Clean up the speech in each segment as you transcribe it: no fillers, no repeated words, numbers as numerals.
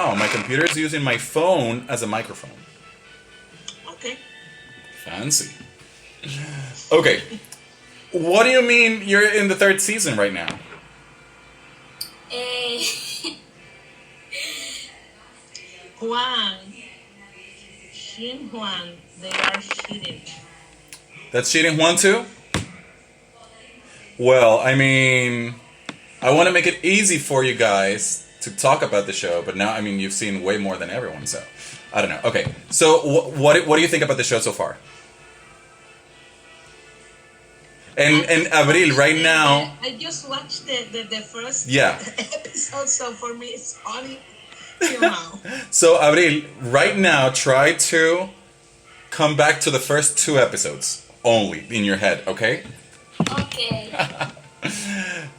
now. My computer is using my phone as a microphone. Okay. Fancy. Okay. What do you mean you're in the third season right now? Eh, Juan, Shin Juan, they are cheating. That's cheating Juan too? Well, I mean, I want to make it easy for you guys to talk about the show, but now, I mean, you've seen way more than everyone, so I don't know. Okay, so what do you think about the show so far? And Abril, right now, I just watched the first Yeah. episode, so for me it's funny till now. so Abril, right now, try to come back to the first 2 episodes only in your head, okay? okay.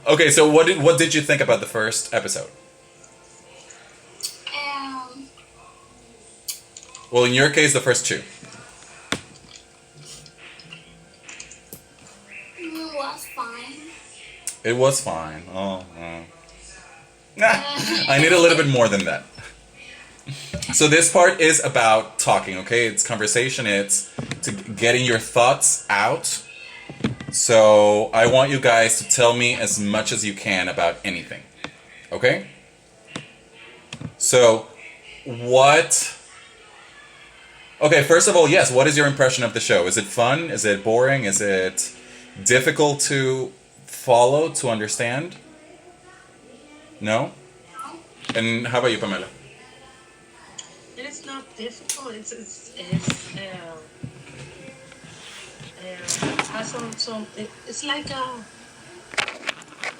Okay, so what did you think about the first episode? Um, Well, in your case, the first 2. was fine. It was fine. I need a little bit more than that. So this part is about talking, okay? It's conversation. It's to getting your thoughts out. So I want you guys to tell me as much as you can about anything, okay? So what... Okay, first of all, yes, what is your impression of the show? Is it fun? Is it boring? Is it difficult to follow, to understand? No? And how about you, Pamela? It is not difficult. Has also it's like a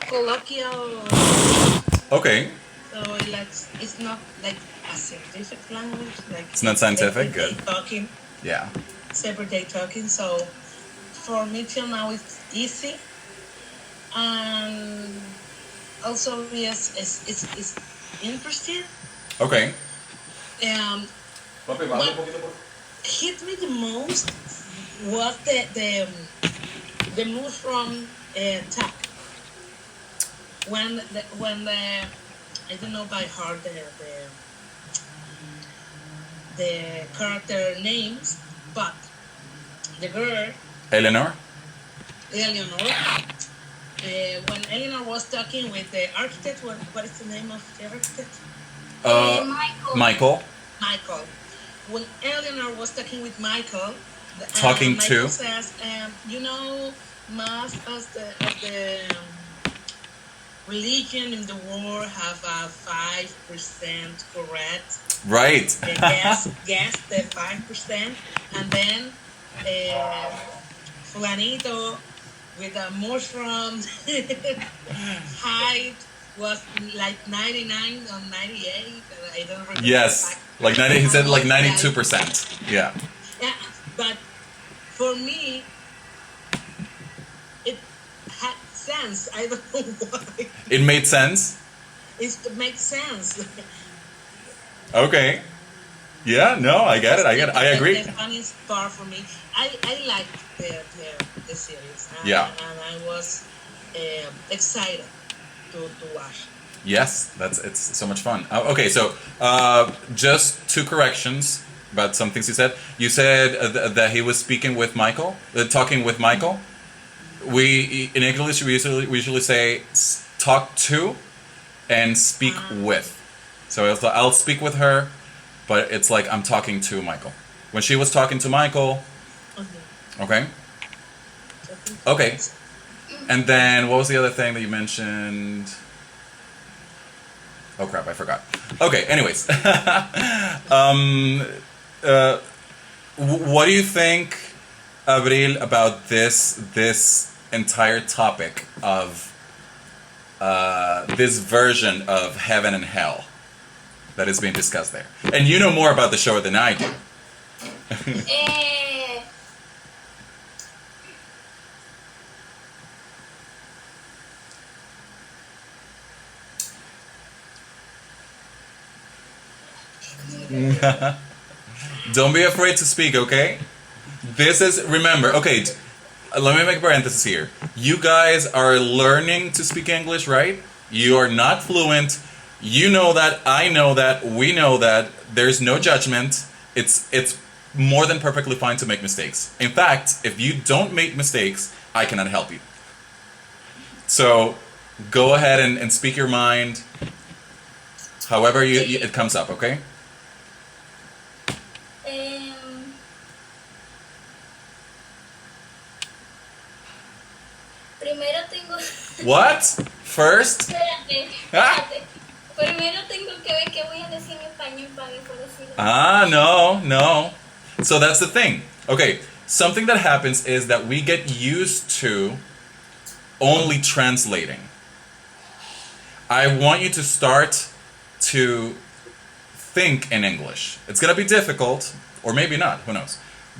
colloquial. Okay, So it's not like a scientific language. Like it's not scientific, everyday good. talking, Yeah. it's everyday talking. So for me till now it's easy, and also yes, it's interesting. Okay. What hit me the most was the move from Tuck. When the I don't know by heart the character names, but the girl Eleanor? Eleanor. When Eleanor was talking with the architect, what is the name of the architect? Michael. Michael. Michael. When Eleanor was talking with Michael, Talking Michael to? says, you know, most of the religion in the world have a 5% correct. Right. Guess the 5%, and then Fulanito with a mushroom height was like 99 or 98. I don't remember. Yes. Like 90, he said like 92%. Yeah. Yeah, but for me, it had sense. I don't know why. It made sense? It makes sense. Okay. Yeah, no, I get it. I agree. The funniest part for me, I liked the series. Yeah. And I was excited to watch. Yes, it's so much fun. Okay, so just 2 corrections about some things you said. You said that he was speaking with Michael, talking with Michael. We in English we usually say talk to and speak with. So I'll speak with her, but it's like I'm talking to Michael. When she was talking to Michael, okay, okay. And then what was the other thing that you mentioned? Oh crap, I forgot. Okay, anyways. What do you think, Abril, about this entire topic of this version of heaven and hell that is being discussed there? And you know more about the show than I do. Eh, Don't be afraid to speak, okay? This is, remember, okay, let me make a parenthesis here. You guys are learning to speak English, right? You are not fluent. You know that, I know that, we know that. There's no judgment. It's more than perfectly fine to make mistakes. In fact, if you don't make mistakes, I cannot help you. So go ahead and speak your mind however it comes up, okay? Um, Primero tengo. What? First? Espérate, Ah. espérate. Primero tengo que ver qué voy a decir en español para después decirlo. No. So that's the thing. Okay, something that happens is that we get used to only translating. I want you to start to think in English. It's gonna be difficult, or maybe not, who knows.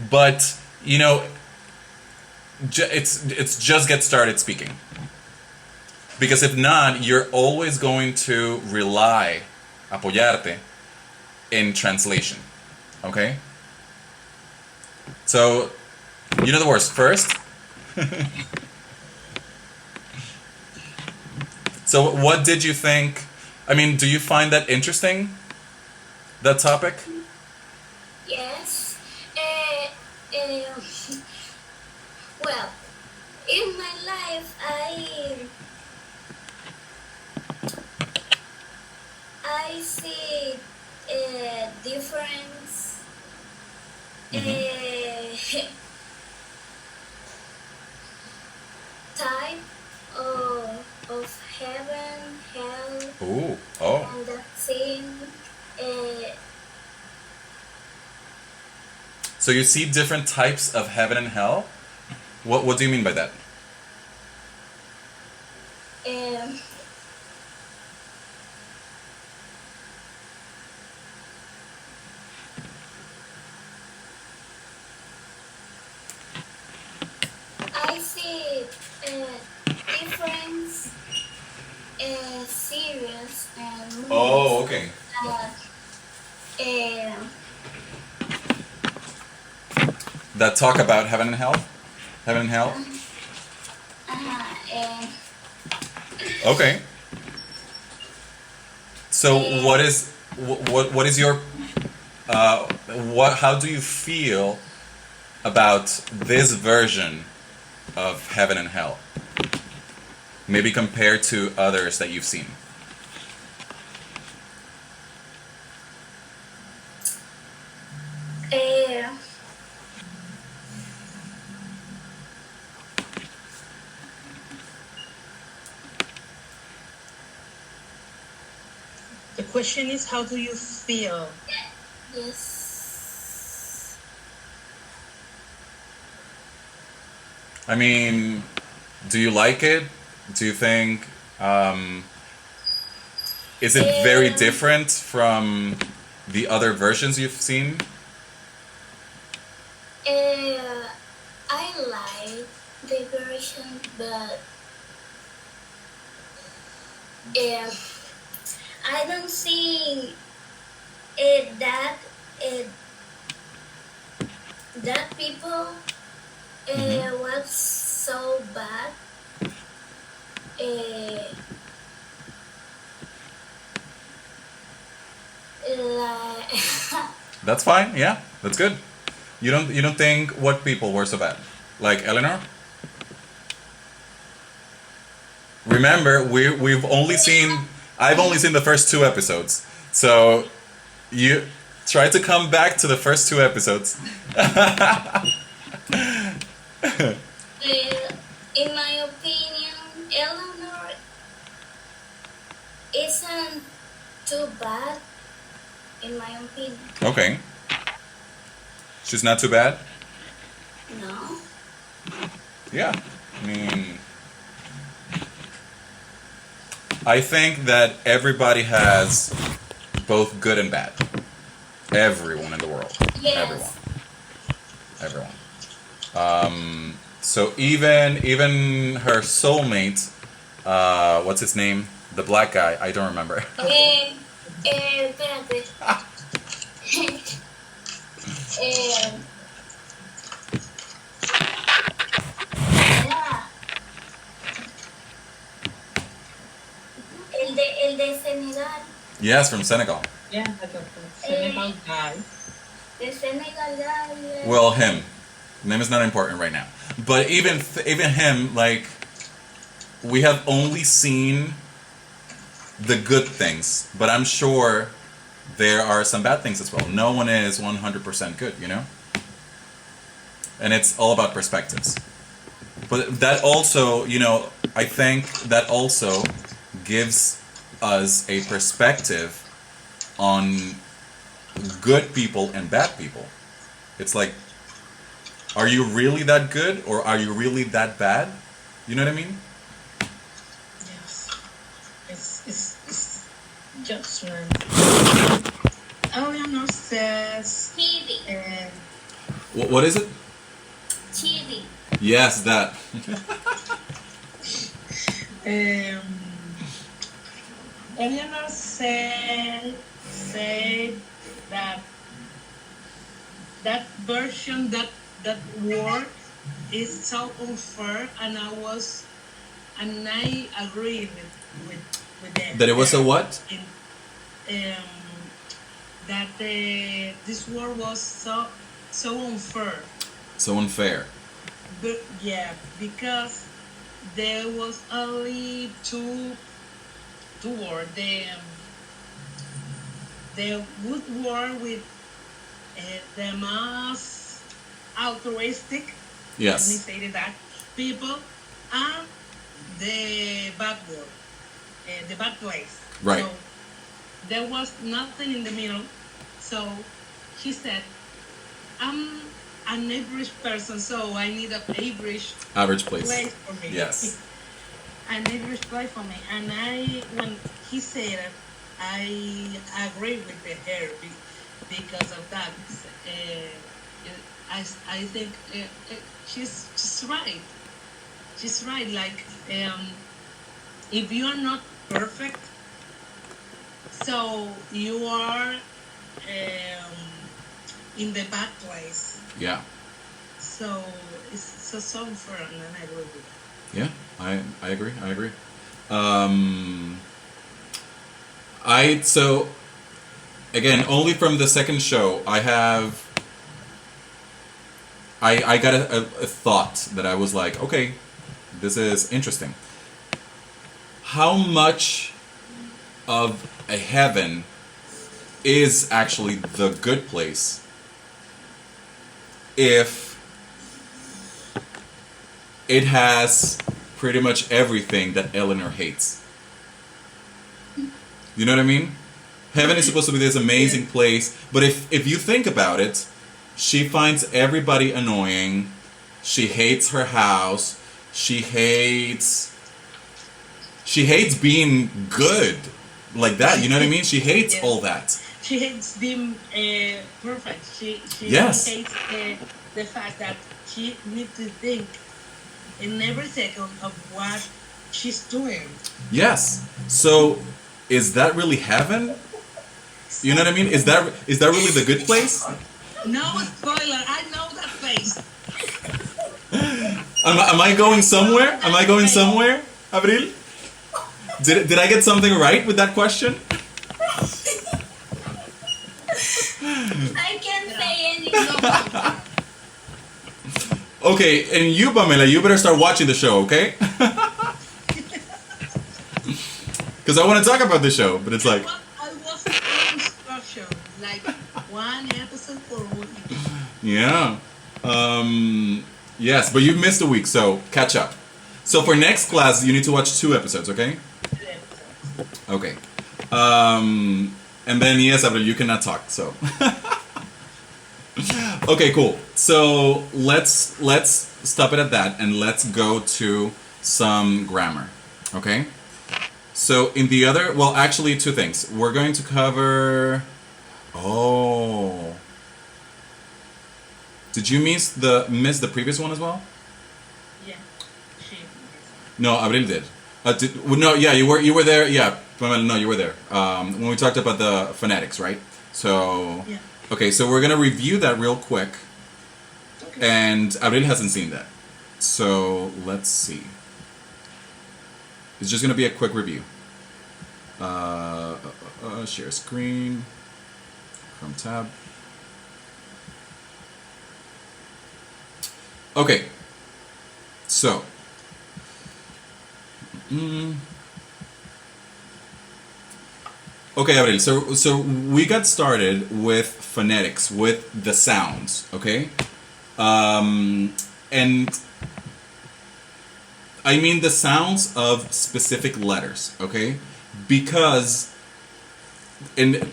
But, you know, it's just get started speaking. Because if not, you're always going to rely, apoyarte, in translation. Okay? So, you know the words first. So, what did you think? I mean, do you find that interesting? That topic? Yes. Well, in my life, I see a difference. Type of heaven, hell, Ooh, oh. and that thing. So you see different types of heaven and hell? What do you mean by that? Um, I see different series and movies. Oh, okay. Um, That talk about heaven and hell? Heaven and hell? and Okay. So what is your how do you feel about this version of heaven and hell? Maybe compared to others that you've seen. The question is, how do you feel? yes. I mean, do you like it? Do you think is it very different from the other versions you've seen? I like the version, but I don't see that that people was so bad. Like That's fine. Yeah, that's good. You don't think what people were so bad? Like Eleanor? Remember, we've only seen I've only seen the first 2 episodes. So you try to come back to the first 2 episodes. in my opinion, Eleanor isn't too bad. In my opinion, Okay. She's not too bad? no. Yeah. I mean, I think that everybody has both good and bad. Everyone in the world. Yes. Everyone. So even her soulmate, what's his name? The black guy. I don't remember. Espérate. El de Senegal. Yes, from Senegal. Yeah, like a Senegal guy. The Senegal guy. Well, him. Name is not important right now. But even him, like, we have only seen the good things, but I'm sure there are some bad things as well. No one is 100% good, you know? And it's all about perspectives. But that also, you know, I think that also gives us a perspective on good people and bad people. It's like, are you really that good or are you really that bad? You know what I mean? Yes. It's judgment. Eleanor says, Chidi. What is it? Chidi. Yes, that. Eleanor said that that version that word is so unfair, and I agree with them. That it was a what? That this word was so unfair. So unfair. But yeah, because there was only two words. The good word with the most altruistic, let me Yes. say that, people, and the bad word, the bad place. Right. So there was nothing in the middle. So she said, I'm an average person, so I need an average Average place. place for me. Yes. An average place for me. And when he said it, I agree with her because of that. I think she's right. She's right. Like, if you are not perfect, so you are in the bad place. Yeah. So it's so unfair, and I agree with that. Yeah. I agree. I agree. So again, only from the second show, I got a thought that I was like, okay, this is interesting. How much of a heaven is actually the good place if it has pretty much everything that Eleanor hates? You know what I mean? Heaven is supposed to be this amazing place, but if you think about it, she finds everybody annoying. She hates her house. She hates being good like that. You know what I mean? She hates Yes. all that. She hates being perfect. She Yes. hates the fact that she needs to think in every second of what she's doing. Yes. So, is that really heaven? You know what I mean? Is that really the good place? No spoiler. I know that place. Am I going somewhere? Am I going somewhere, Abril? Did I get something right with that question? I can't say anything. Okay, and you, Pamela, you better start watching the show, okay? Because I want to talk about the show, but it's like, I was on instruction, like one episode per week. yeah. Yes, but you've missed a week, so catch up. So for next class, you need to watch 2 episodes, okay? Okay. And then, yes, Abril, you cannot talk, so. Okay, cool. So let's stop it at that and let's go to some grammar, okay? So in the other, well, actually 2 things. We're going to cover. Oh, did you miss the previous one as well? Yeah, she. No, Abril did. No, yeah, you were there. Yeah, Pamela, no, you were there. When we talked about the phonetics, right? So. Yeah. Okay, so we're gonna review that real quick, Okay. and Abril hasn't seen that, so let's see. It's just gonna be a quick review. Share screen. Chrome tab. Okay. So. Okay, Abril. So we got started with phonetics, with the sounds. Okay. And I mean the sounds of specific letters. Okay, because in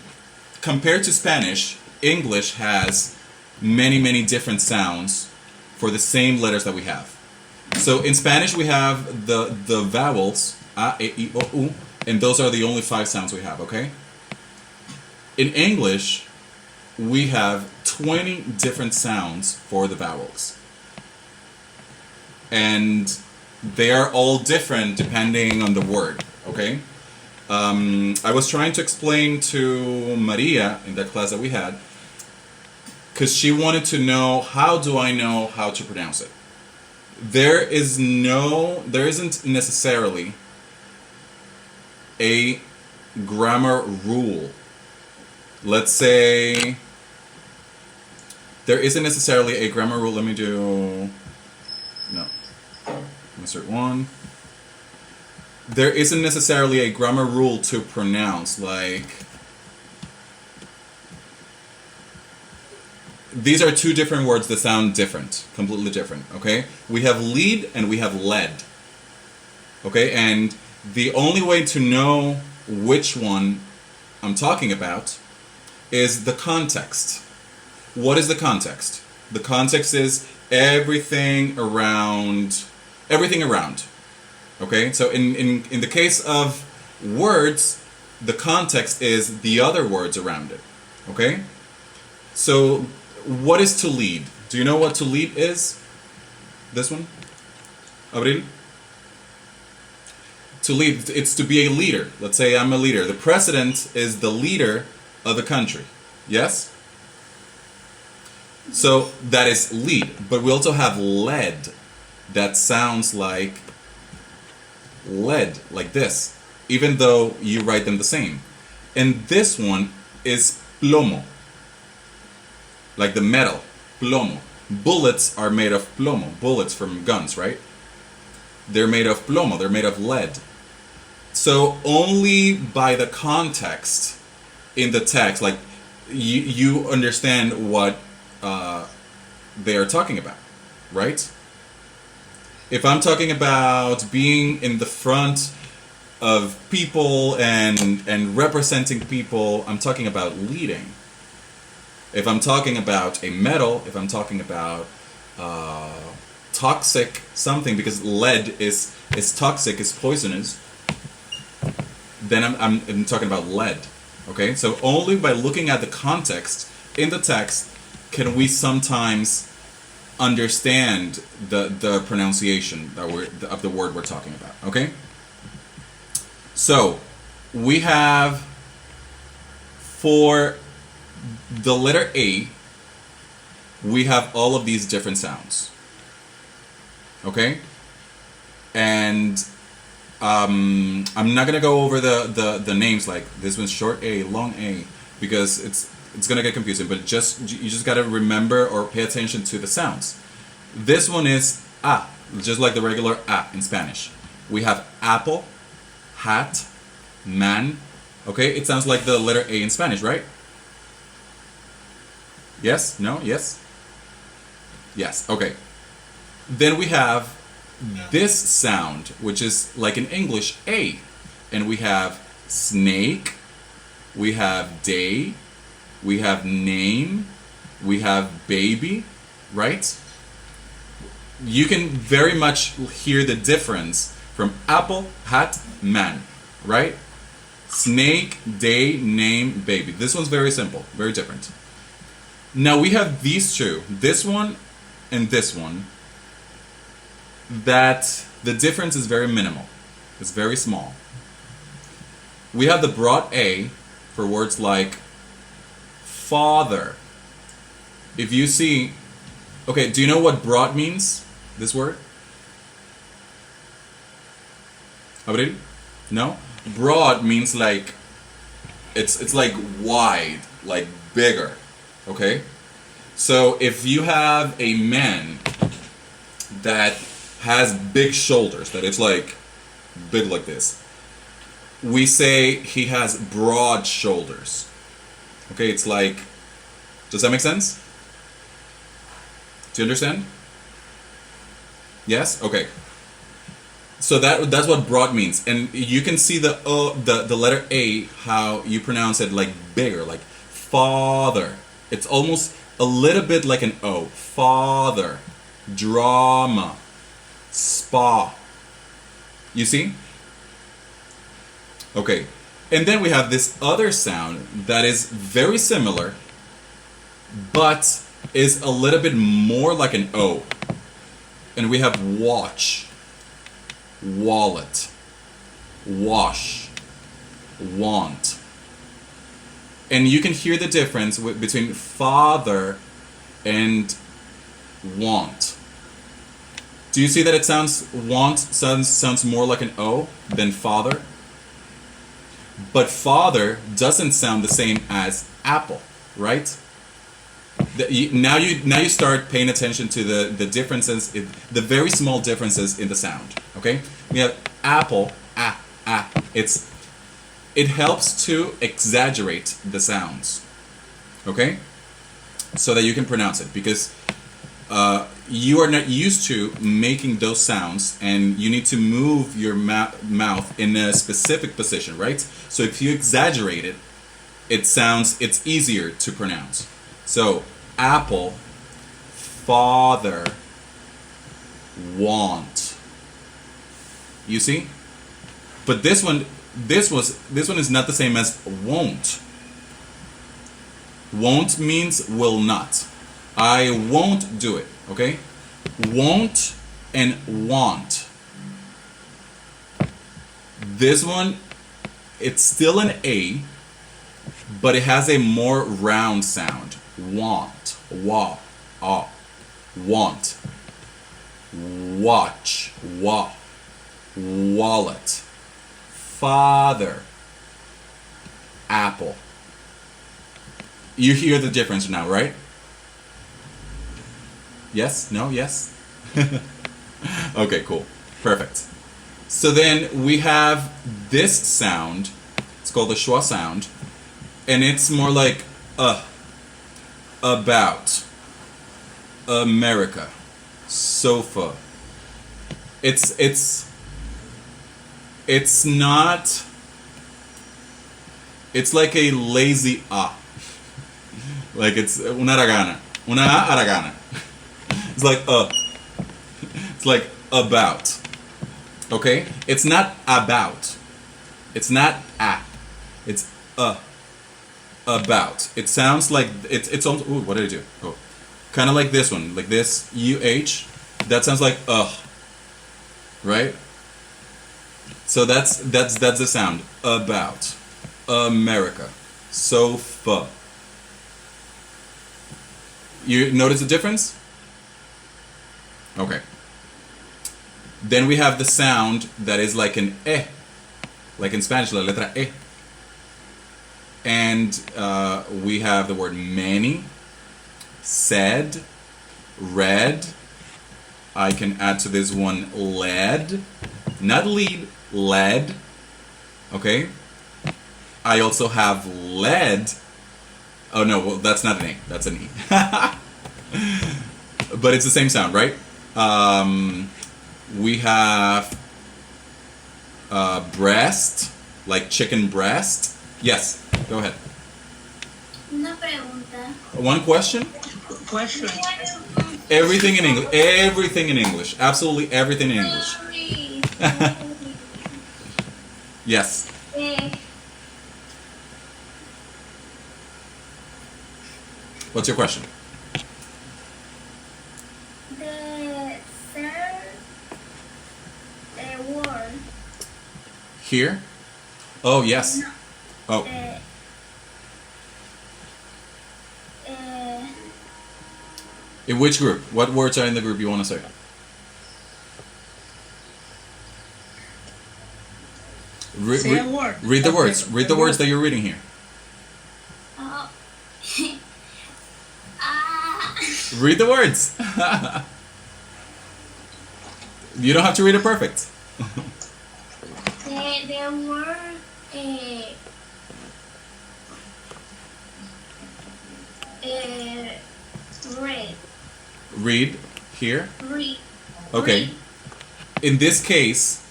compared to Spanish, English has many different sounds for the same letters that we have. So in Spanish we have the vowels a, e, I, o, u, and those are the only 5 sounds we have, okay? In English, we have 20 different sounds for the vowels. And they are all different depending on the word, okay? I was trying to explain to Maria in that class that we had, because she wanted to know, how do I know how to pronounce it? There isn't necessarily a grammar rule. Let's say there isn't necessarily a grammar rule. Let me do, no, insert one. There isn't necessarily a grammar rule to pronounce, like, these are 2 different words that sound different, completely different, okay? We have lead and we have led, okay? And the only way to know which one I'm talking about is the context. What is the context? The context is everything around, okay? So in the case of words, the context is the other words around it, okay? So what is to lead? Do you know what to lead is? This one? Abril? To lead, it's to be a leader. Let's say I'm a leader. The president is the leader of the country. Yes? So that is lead. But we also have led. That sounds like lead, like this, even though you write them the same. And this one is plomo, like the metal, plomo. Bullets are made of plomo, bullets from guns, right? They're made of plomo, they're made of lead. So only by the context in the text, like you understand what they are talking about, right? If I'm talking about being in the front of people and representing people, I'm talking about leading. If I'm talking about a metal, if I'm talking about toxic something, because lead is toxic, is poisonous, then I'm talking about lead. Okay, so only by looking at the context in the text can we sometimes understand the pronunciation of the word we're talking about. Okay, so we have, for the letter A, we have all of these different sounds. Okay, and I'm not gonna go over the names, like this one's short A, long A, because it's gonna get confusing. But you just gotta remember or pay attention to the sounds. This one is A, just like the regular A in Spanish. We have apple, hat, man. Okay, it sounds like the letter A in Spanish, right? Yes? No? Yes? Yes. Okay. Then we have this sound, which is like in English, A. And we have snake, we have day, we have name, we have baby, right? You can very much hear the difference from apple, hat, man, right? Snake, day, name, baby. This one's very simple, very different. Now we have these two, this one and this one, that the difference is very minimal. It's very small. We have the broad A for words like father. If you see, okay, do you know what broad means? This word? Abril? No? Broad means like It's like wide, like bigger. Okay? So if you have a man that has big shoulders, that it's like big like this, we say he has broad shoulders. Okay, it's like, does that make sense? Do you understand? Yes? Okay. So that's what broad means. And you can see the the letter A, how you pronounce it like bigger, like father. It's almost a little bit like an O. Father. Drama. Spa. You see? Okay. And then we have this other sound that is very similar, but is a little bit more like an O. And we have watch, wallet, wash, want. And you can hear the difference between father and want. Do you see that it sounds, want sounds more like an O than father? But father doesn't sound the same as apple, right? Now you start paying attention to the differences, the very small differences in the sound. Okay, we have apple, it helps to exaggerate the sounds. Okay, so that you can pronounce it, because you are not used to making those sounds, and you need to move your mouth in a specific position, right? So if you exaggerate it, it's easier to pronounce. So apple, father, want. You see? But this one is not the same as won't. Won't means will not. I won't do it, okay? Won't and want. This one, it's still an A, but it has a more round sound. Want, wa, ah, want. Watch, wa, wallet. Father, apple. You hear the difference now, right? Yes? No? Yes? Okay, cool. Perfect. So then we have this sound. It's called the schwa sound. And it's more like about, America, sofa. It's not, it's like a lazy like it's una aragana. Una aragana. It's like it's like about. Okay? It's not about. It's not It's about. It sounds like it's almost, ooh, what did I do? Oh. Kind of like this one, like this UH. That sounds like right? So that's the sound. About. America. Sofa. You notice the difference? Okay. Then we have the sound that is like an like in Spanish, la letra E. And we have the word many, said, read. I can add to this one led, not lead, led. Okay. I also have led. Oh no, well that's not an A, that's an E. But it's the same sound, right? We have breast, like chicken breast. Yes, go ahead. Una pregunta. One question? Question. Everything in English. Everything in English. Absolutely everything in English. Sorry. Yes. What's your question? The sound word. Here? Oh, yes. No. Oh, in which group? What words are in the group you want to say? Say a word. Read the Okay, words. Read the the words word. that you're reading here. Read the words. You don't have to read it perfect. The word red. Read here. Read. Okay. Read. In this case,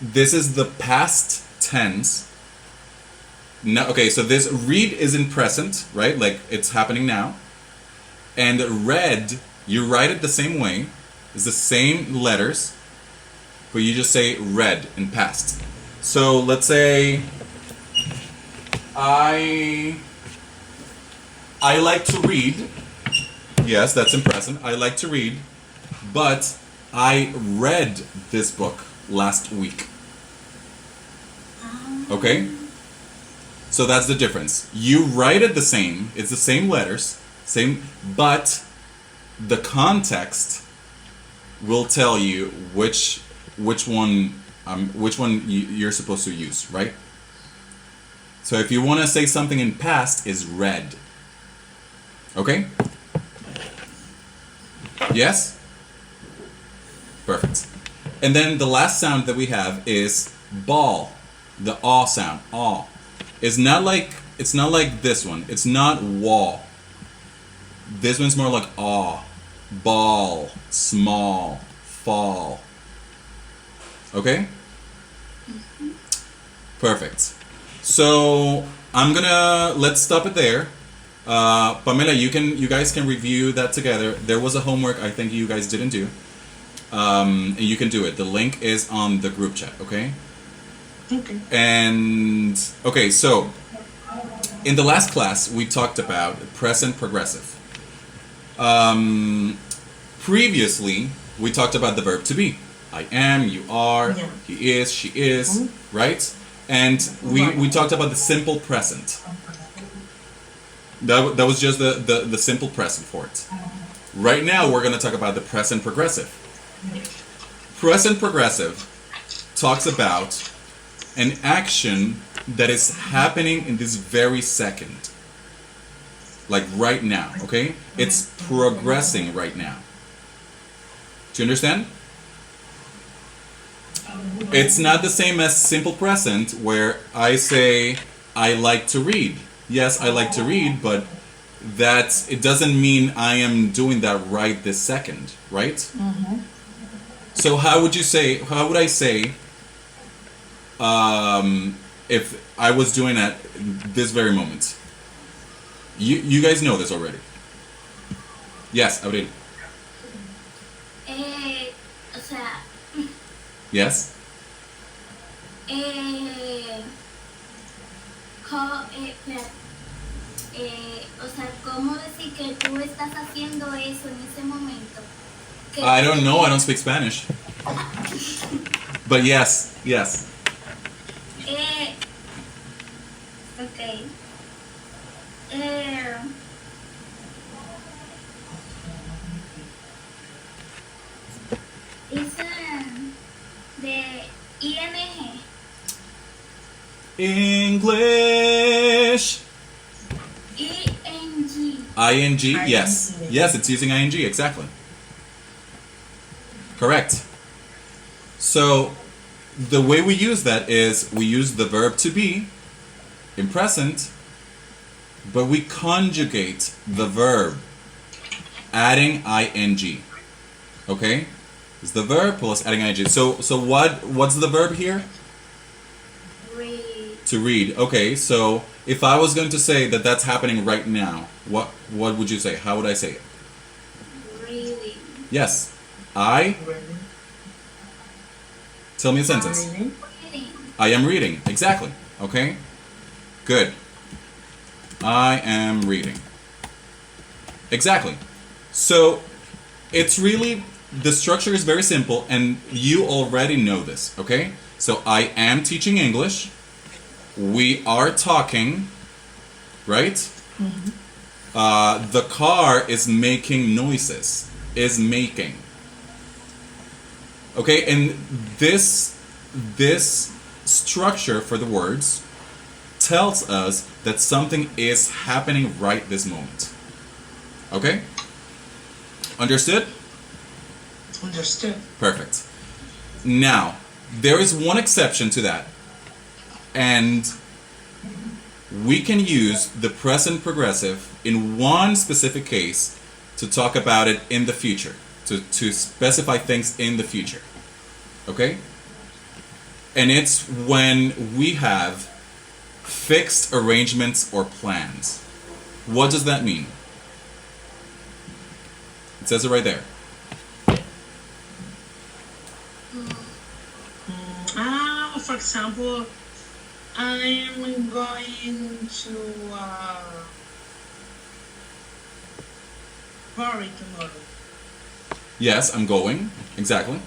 this is the past tense. No, okay, so this read is in present, right? Like it's happening now. And read, you write it the same way. It's the same letters, but you just say read in past. So let's say I like to read. Yes, that's in present. I like to read, but I read this book last week. Okay? So that's the difference. You write it the same, it's the same letters, same, but the context will tell you which one you're supposed to use, right? So if you want to say something in past, is read. Okay? Yes? Perfect. And then the last sound that we have is ball. The aw sound. Aw. It's not like this one. It's not wall. This one's more like aw. Ball. Small. Fall. Okay? Perfect. So let's stop it there. Pamela, you guys can review that together. There was a homework I think you guys didn't do. And you can do it. The link is on the group chat, okay? Okay. And okay, so in the last class we talked about present progressive. Previously we talked about the verb to be. I am, you are, Yeah. he is, she is, right? And we talked about the simple present. That was just the simple present for it. Right now we're going to talk about the present progressive. Present progressive talks about an action that is happening in this very second. Like right now, okay? It's progressing right now. Do you understand? It's not the same as simple present where I say I like to read. Yes, I like to read, but it doesn't mean I am doing that right this second, right? Mm-hmm. So how would I say if I was doing that this very moment? You guys know this already. Yes, Abril. O sea, Yes? o sea, ¿cómo decir que tú estás haciendo eso en ese momento? I don't know, I don't speak Spanish. But yes. Ok. Esa de ING. English. ING. ING, yes. Yes, it's using ING, exactly. Correct. So, the way we use that is we use the verb to be in present, but we conjugate the verb, adding ing. Okay? It's the verb plus adding ing. So what's the verb here? Read. To read. Okay, so if I was going to say that that's happening right now, what would you say? How would I say it? Reading. Yes. Tell me a sentence. Reading. I am reading. Exactly. Okay? Good. I am reading. Exactly. So, it's really, the structure is very simple and you already know this, okay? So, I am teaching English. We are talking, right? Mm-hmm. The car is making noises. Is making. Okay, and this structure for the words tells us that something is happening right this moment. Okay? Understood? Understood. Perfect. Now, there is one exception to that. And we can use the present progressive in one specific case to talk about it in the future, to specify things in the future. Okay? And it's when we have fixed arrangements or plans. What does that mean? It says it right there. For example, I'm going to party tomorrow. Yes, I'm going. Exactly.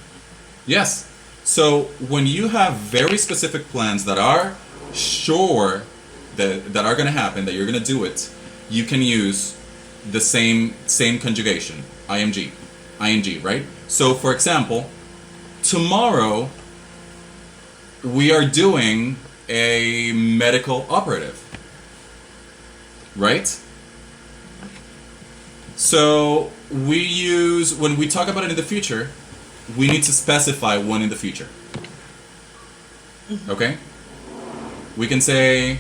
Yes. So when you have very specific plans that are sure that are going to happen, that you're going to do it, you can use the same conjugation, ing, right? So for example, tomorrow we are doing a medical operative, right? So we use, when we talk about it in the future, we need to specify when in the future. Okay? We can say,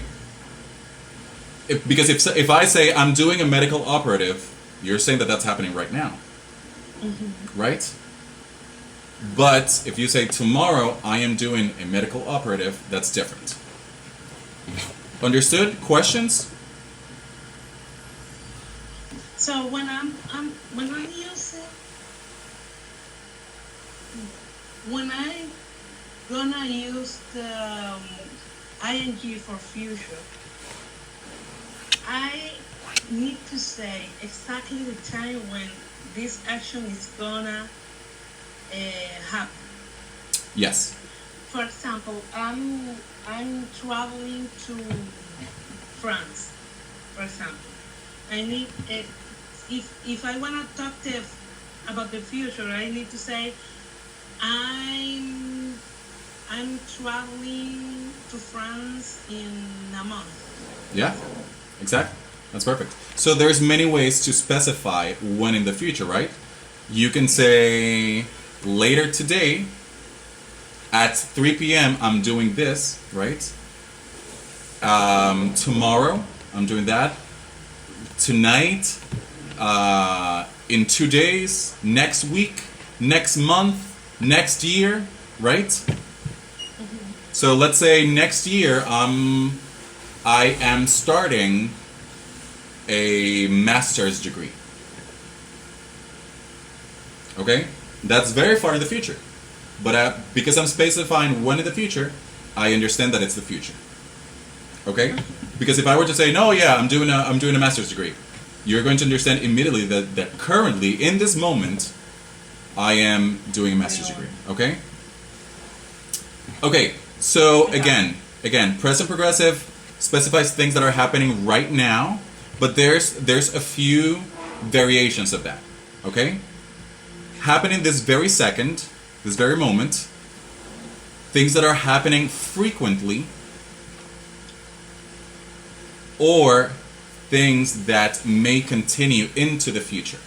because if I say I'm doing a medical operative, you're saying that that's happening right now. Right? But if you say tomorrow I am doing a medical operative, that's different. Understood? Questions? So when I gonna use the ing for future, I need to say exactly the time when this action is gonna happen. Yes. For example, I'm traveling to France. For example, I need if I wanna talk about the future, I need to say I'm traveling to France in a month. Yeah, exactly. That's perfect. So there's many ways to specify when in the future, right? You can say later today at 3 p.m. I'm doing this, right? Tomorrow I'm doing that. Tonight, in 2 days, next week, next month, next year, right? So let's say next year I am starting a master's degree. Okay? That's very far in the future. But because I'm specifying when in the future, I understand that it's the future. Okay? Because if I were to say, no, yeah, I'm doing a master's degree, you're going to understand immediately that currently, in this moment, I am doing a master's degree. Okay? Okay, so again, present progressive specifies things that are happening right now, but there's a few variations of that. Okay? Happening this very second, this very moment, things that are happening frequently, or things that may continue into the future.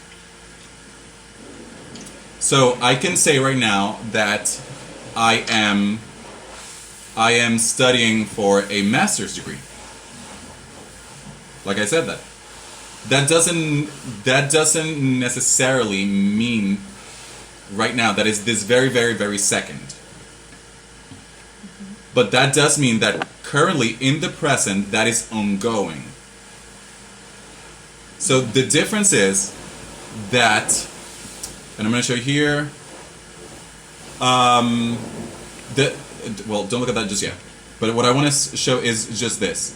So I can say right now that I am studying for a master's degree. Like I said that. That doesn't necessarily mean right now that is this very, very, very second. But that does mean that currently in the present that is ongoing. So the difference is that, and I'm going to show you here, well, don't look at that just yet. But what I want to show is just this.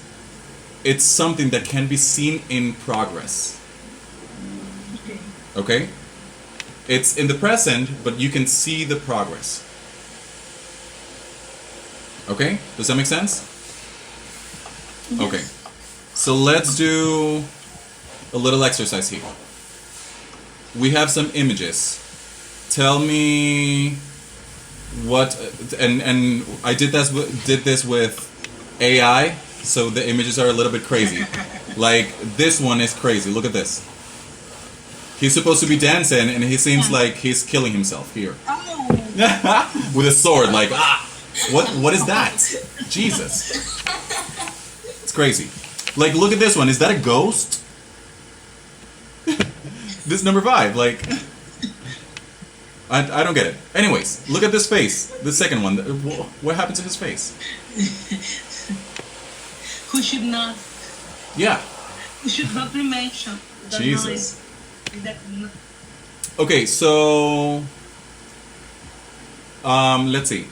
It's something that can be seen in progress. Okay? It's in the present, but you can see the progress. Okay? Does that make sense? Yes. Okay. So let's do a little exercise here. We have some images. Tell me what, and I did this with AI, so the images are a little bit crazy. Like this one is crazy. Look at this. He's supposed to be dancing, and he seems like he's killing himself here Oh, with a sword. Like, ah, what is that? Jesus, it's crazy. Like, look at this one. Is that a ghost? This number 5, like, I don't get it. Anyways, look at this face. The second one. What happened to his face? who should not Yeah. be mentioned. The Jesus. noise. That, Okay, so let's see.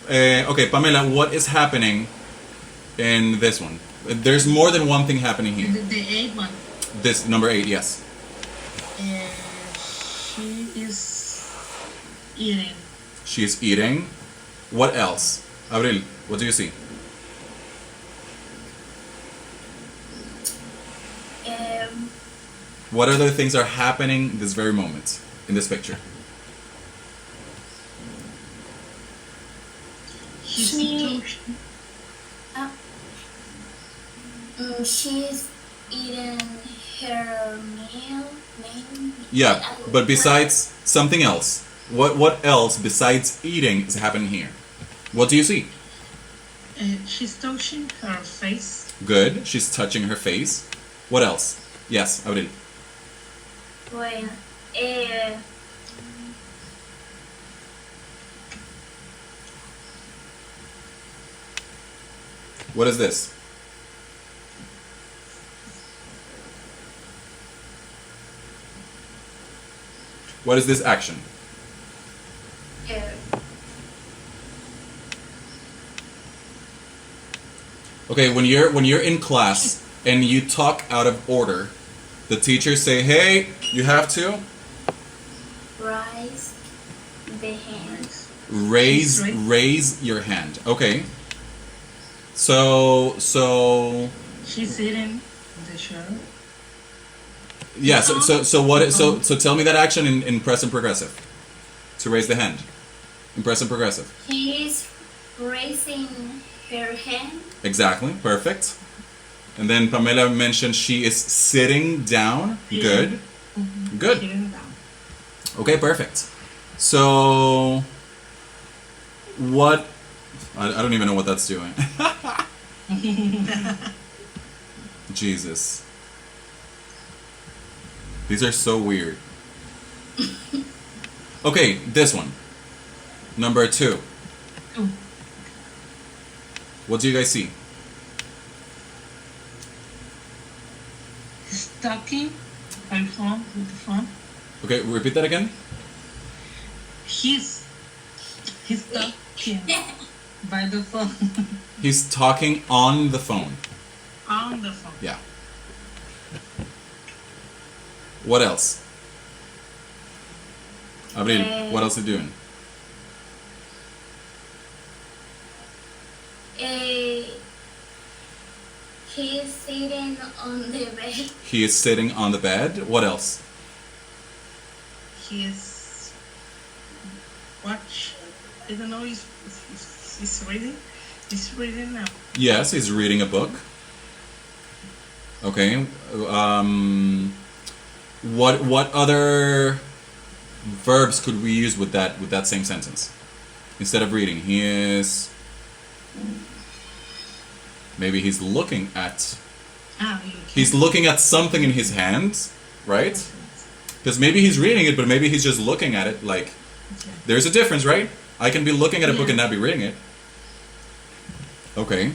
Okay, Pamela, what is happening in this one? There's more than one thing happening here. the 8th one. This number 8, yes. She is eating. She is eating. What else? Abril, what do you see? What other things are happening this very moment in this picture? She's She- too- She's eating her meal. Yeah, but besides something else, what else besides eating is happening here? What do you see? she's touching her face. Good. She's touching her face. What else? Yes, Abril. Bueno, What is this? What is this action? eh, Okay, when you're in class and you talk out of order, the teachers say, "Hey, you have to rise the hand. raise Right. raise your hand." Okay. So She's eating the show. yeah. So what? So tell me that action in present progressive. To raise the hand. In present progressive. She is raising her hand. Exactly. Perfect. And then Pamela mentioned she is sitting down. Yeah. Good. Good. Sitting down. Okay, perfect. So, what? I don't even know what that's doing. Jesus. These are so weird. Okay, this one. Number 2. Oh. What do you guys see? He's talking by phone with the phone. Okay, repeat that again. He's talking by the phone. He's talking on the phone. On the phone. Yeah. What else? Abril, what else are you doing? He's sitting on the bed. He is sitting on the bed. What else? He's watch. I don't know. He's reading. He's reading now. Yes, he's reading a book. Okay. What other verbs could we use with that same sentence? Instead of reading, he is. Maybe he's looking at. He's looking at something in his hand, right? Because maybe he's reading it, but maybe he's just looking at it. Like, there's a difference, right? I can be looking at a book and not be reading it. Okay.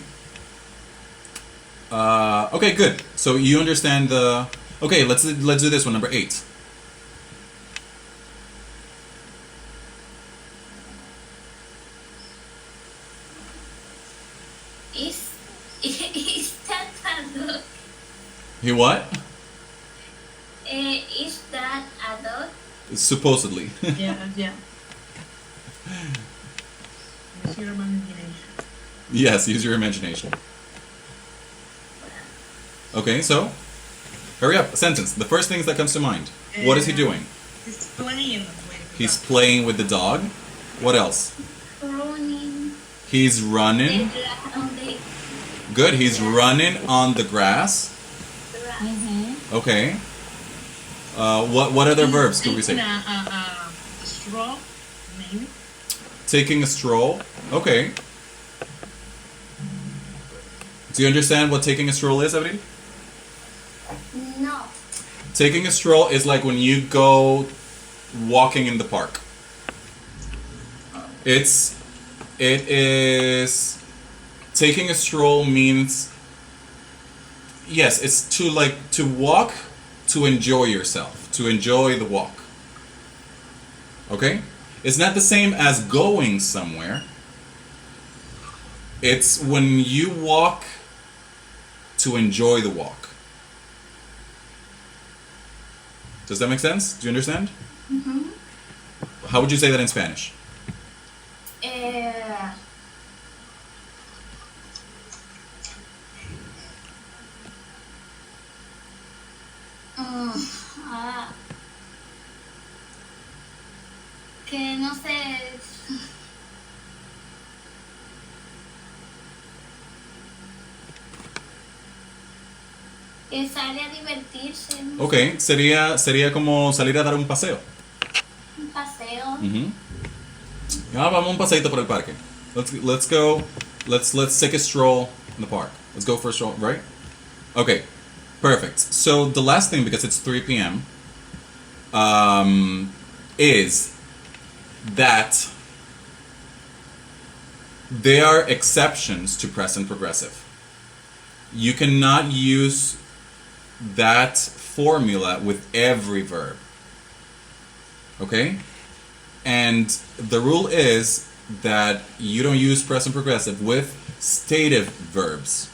Okay, good. So you understand the. Okay, let's do this one. Number 8. Is that a dog? He what? Is that a dog? Supposedly. Yeah. Use your imagination. Yes, use your imagination. Okay, so hurry up. A sentence. The first things that comes to mind. What is he doing? He's playing with. He's playing with the dog. What else? Running He's running. on the Good. He's running on the grass. grass. Okay. What other verbs could we say? Taking a stroll, maybe. Taking a stroll. Okay. Do you understand what taking a stroll is, Abril? No. Taking a stroll is like when you go walking in the park. It is taking a stroll means, yes, it's to walk, to enjoy yourself, to enjoy the walk. Okay? It's not the same as going somewhere. It's when you walk to enjoy the walk. Does that make sense? Do you understand? Ujú. How would you say that in Spanish? Eh, ah, que no sé. Que sale a divertirse, ¿no? Ok, sería como salir a dar un paseo. Un paseo. Ujú. Ah, vamos un paseito por el parque. Let's go. Let's take a stroll in the park. Let's go for a stroll, right? Okay, perfect. So the last thing, because it's 3 p.m., is that there are exceptions to present progressive. You cannot use that formula with every verb. Okay? And the rule is that you don't use present progressive with stative verbs.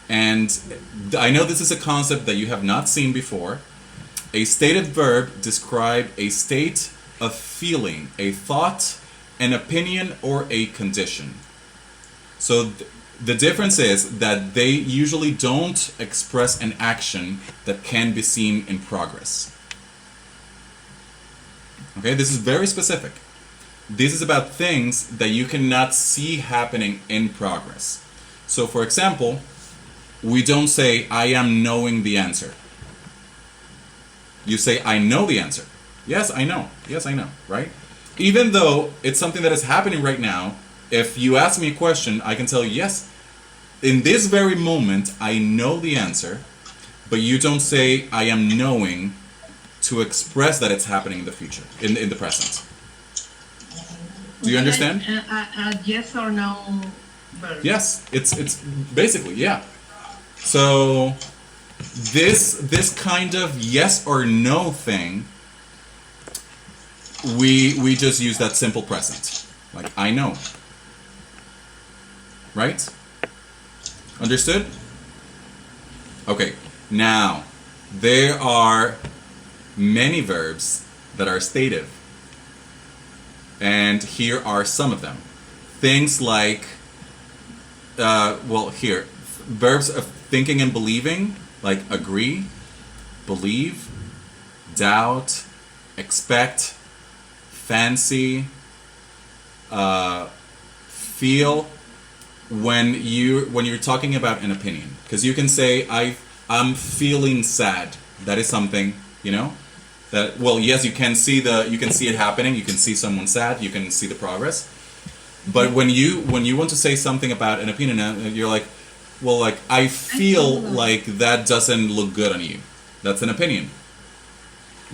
And I know this is a concept that you have not seen before. A stative verb describes a state of feeling, a thought, an opinion, or a condition. So the difference is that they usually don't express an action that can be seen in progress. Okay, this is very specific. This is about things that you cannot see happening in progress. So for example, we don't say, I am knowing the answer. You say, I know the answer. Yes, I know. Yes, I know, right? Even though it's something that is happening right now, if you ask me a question, I can tell you, yes, in this very moment, I know the answer, but you don't say, I am knowing, to express that it's happening in the future, in the present. Do you understand? A yes or no verb. Yes, it's basically, yeah. So this kind of yes or no thing, we just use that simple present. Like, I know. Right? Understood? Okay, now there are many verbs that are stative. And here are some of them. Things like, here, verbs of thinking and believing, like agree, believe, doubt, expect, fancy, feel, when you're talking about an opinion. Because you can say, I'm feeling sad. That is something, you know? That, well, yes, you can see it happening. You can see someone sad. You can see the progress. But when you want to say something about an opinion, you're like, well, like, I feel like that doesn't look good on you. That's an opinion,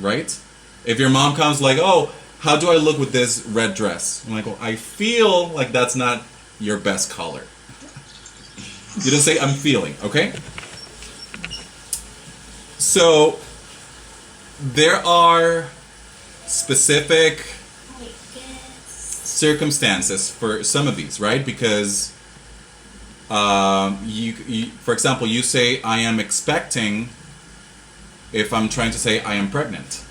right? If your mom comes like, oh, how do I look with this red dress? I'm like, well, I feel like that's not your best color. You don't say, I'm feeling, okay? So there are specific circumstances for some of these, right? Because you, for example, you say, I am expecting, if I'm trying to say I am pregnant.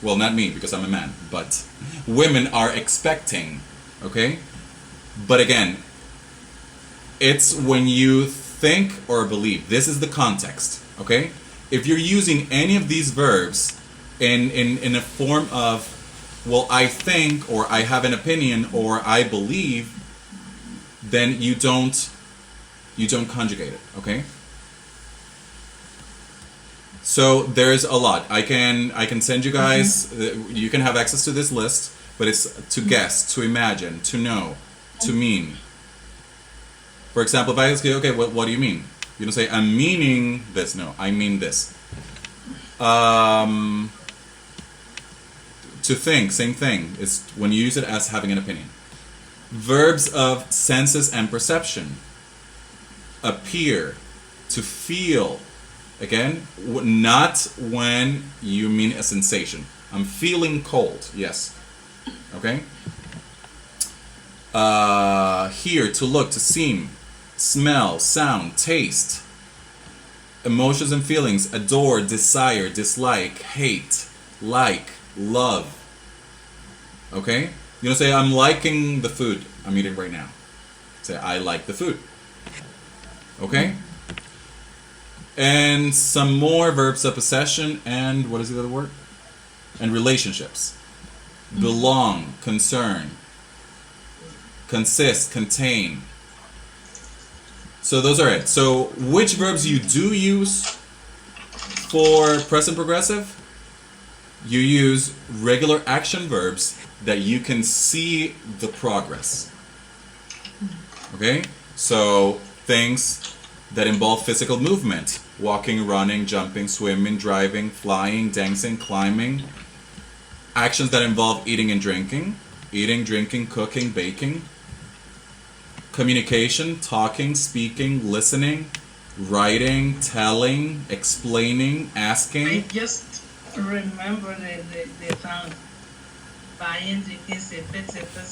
Well, not me, because I'm a man, but women are expecting, okay? But again, it's when you think or believe. This is the context, okay? If you're using any of these verbs in a form of, well, I think, or I have an opinion, or I believe, then you don't conjugate it, okay? So there's a lot. I can send you guys. You can have access to this list, but it's to guess, to imagine, to know, to mean. For example, if I ask you, okay, what do you mean? You don't say I'm meaning this. No, I mean this. To think, same thing. It's when you use it as having an opinion. Verbs of senses and perception. Appear, to feel. Again, not when you mean a sensation. I'm feeling cold. Yes. Okay. Hear, to look, to seem, smell, sound, taste. Emotions and feelings. Adore, desire, dislike, hate, like, love. Okay? You don't say, I'm liking the food I'm eating right now. Say, I like the food. Okay? And some more verbs of possession and, what is the other word? And relationships. Belong, concern, consist, contain. So those are it. So which verbs you do use for present progressive? You use regular action verbs that you can see the progress. Okay? So things that involve physical movement. Walking, running, jumping, swimming, driving, flying, dancing, climbing. Actions that involve eating and drinking. Eating, drinking, cooking, baking. Communication, talking, speaking, listening, writing, telling, explaining, I asking. just remember the sound. Buying, drinking, sipping, sipping,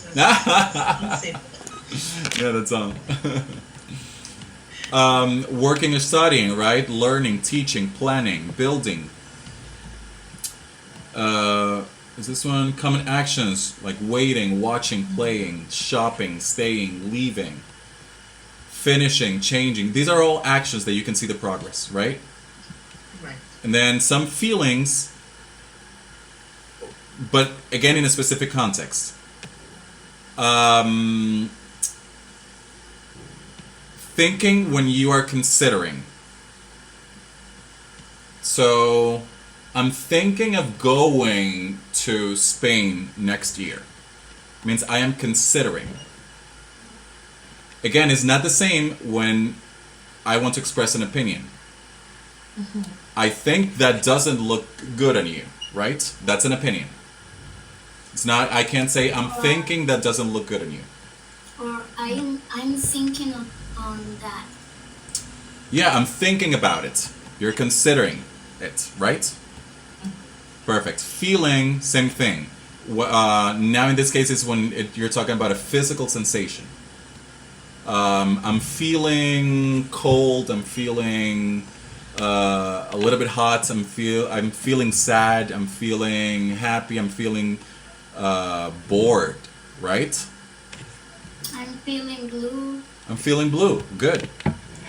Yeah, that's on. Working or studying, right? Learning, teaching, planning, building. Is this one? Common actions like waiting, watching, playing, shopping, staying, leaving, finishing, changing. These are all actions that you can see the progress, right? Right. And then some feelings, but again in a specific context. Thinking when you are considering. So, I'm thinking of going to Spain next year. Means I am considering. Again, it's not the same when I want to express an opinion. I think that doesn't look good on you, right? That's an opinion. It's not, I can't say I'm thinking that doesn't look good on you. Or I'm thinking on that. Yeah, I'm thinking about it. You're considering it, right? Perfect. Feeling, same thing. Now in this case, it's when you're talking about a physical sensation. I'm feeling cold. I'm feeling a little bit hot. I'm feeling sad. I'm feeling happy. I'm feeling bored. Right? I'm feeling blue. I'm feeling blue. Good.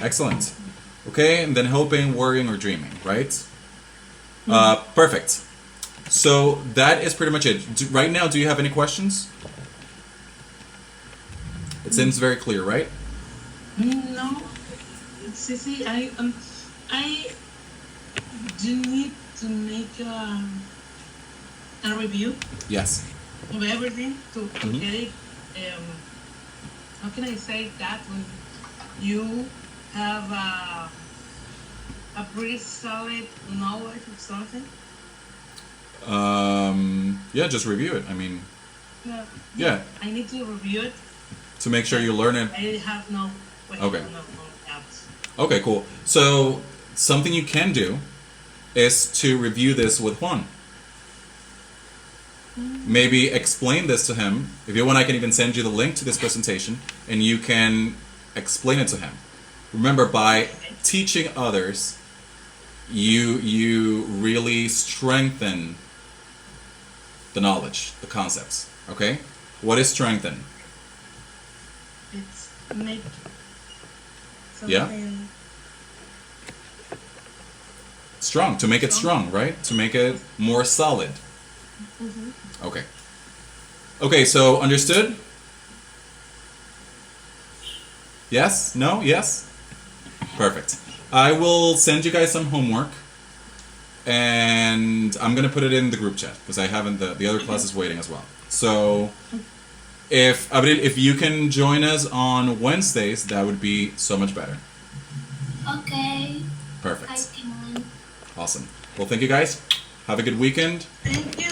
Excellent. Okay, and then hoping, worrying, or dreaming. Right? Perfect. So that is pretty much it. Right now, do you have any questions? It seems very clear, right? No, Sissy, I do need to make a review Yes. of everything to Mhm. get it. How can I say that when you have a pretty solid knowledge of something? Yeah, just review it. I mean, No, yeah, I need to review it. to make sure you learn it. I have no question, Okay. no doubts. Okay, cool. So something you can do is to review this with Juan. Maybe explain this to him. If you want, I can even send you the link to this presentation, and you can explain it to him. Remember, by teaching others, you really strengthen the knowledge, the concepts. Okay? What is strengthen? It's make Yeah. something Strong. To make it strong, right? To make it more solid. Okay. Okay, so understood? Yes? No? Yes? Perfect. I will send you guys some homework. and I'm gonna put it in the group chat because I haven't. The other class is waiting as well. So, if Abril, if you can join us on Wednesdays, that would be so much better. Okay. Perfect. I can. Awesome. Well, thank you guys. Have a good weekend. Thank you.